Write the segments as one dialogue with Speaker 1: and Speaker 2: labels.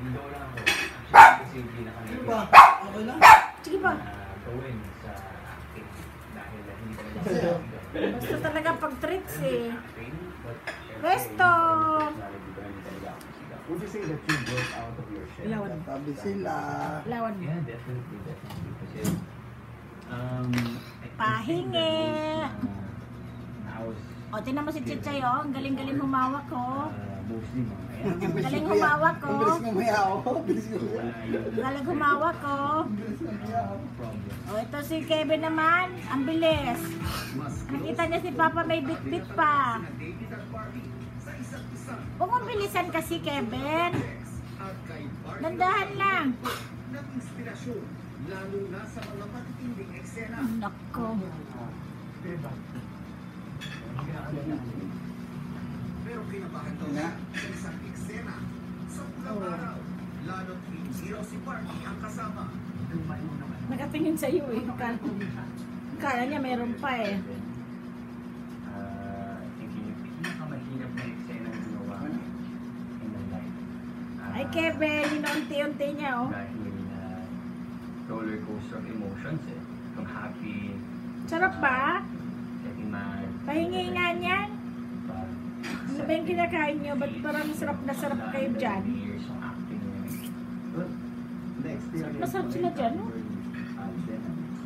Speaker 1: Window lang ako. Actually, kasi hindi nakalagay.
Speaker 2: Sige ba? Okay lang?
Speaker 3: Sige ba?
Speaker 1: Gawin sa acting. Dahil hindi talaga
Speaker 3: Basta talaga pag-treats eh.
Speaker 1: acting.
Speaker 3: Pwesto!
Speaker 1: Would you say that you broke out of your shell?
Speaker 3: Lawan.
Speaker 2: Sabi sila.
Speaker 3: Lawan.
Speaker 1: Yeah, definitely. Kasi,
Speaker 3: Pahingi.
Speaker 1: I was
Speaker 3: O, tinan mo si Chichay, oh. Ang galing-galing humawak, oh.
Speaker 1: mostly mga
Speaker 3: Galing humawak,
Speaker 2: Ang
Speaker 3: oh.
Speaker 2: bilis mamaya ako. Bilis mamaya.
Speaker 3: Galing humawak, oh.
Speaker 1: problem.
Speaker 3: O, ito si Kevin naman. Ang bilis. Nakita niya si Papa may bit-bit pa. Huwag mong bilisan kasi, Kevin. Dandahan lang. Nako.
Speaker 4: Pero kinabahan daw
Speaker 2: Na?
Speaker 4: sa isang eksena sa pulang araw. Lalo't hindi raw si Parky ang kasama.
Speaker 3: Nakatingin sa iyo, eh. Kala niya meron pa, eh.
Speaker 1: Thinking yung pinakamahirap na eksena na ginawa in my life.
Speaker 3: Ay, Kevin, unti-unti niya, oh.
Speaker 1: Dahil roller coaster of emotions eh. From happy,
Speaker 3: Sarap ba?
Speaker 1: getting mad.
Speaker 3: Pahingi nga niyan.
Speaker 1: But,
Speaker 3: Ano ba yung kinakain niyo? Ba't parang sarap na sarap kayo dyan?
Speaker 1: years ng acting yun.
Speaker 3: Masarap sila dyan, no?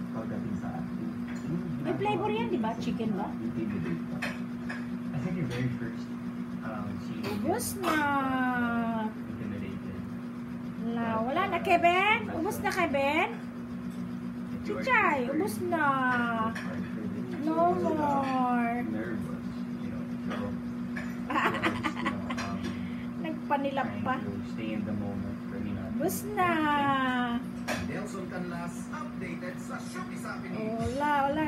Speaker 1: Pagdating sa acting.
Speaker 3: May flavor yan, di ba? Chicken ba?
Speaker 1: I think your very first scene.
Speaker 3: Ubus na.
Speaker 1: Intimidated.
Speaker 3: Wala na, Kevin. Ubus na, Kevin. Chichay, ubus na. No more.
Speaker 1: Nervous, you know. So,
Speaker 3: Nagpanilap pa.
Speaker 1: trying to stay in the moment, really not.
Speaker 3: Ubus na.
Speaker 4: Nelson Canlas updated sa Shopee sa akin.
Speaker 3: Wala.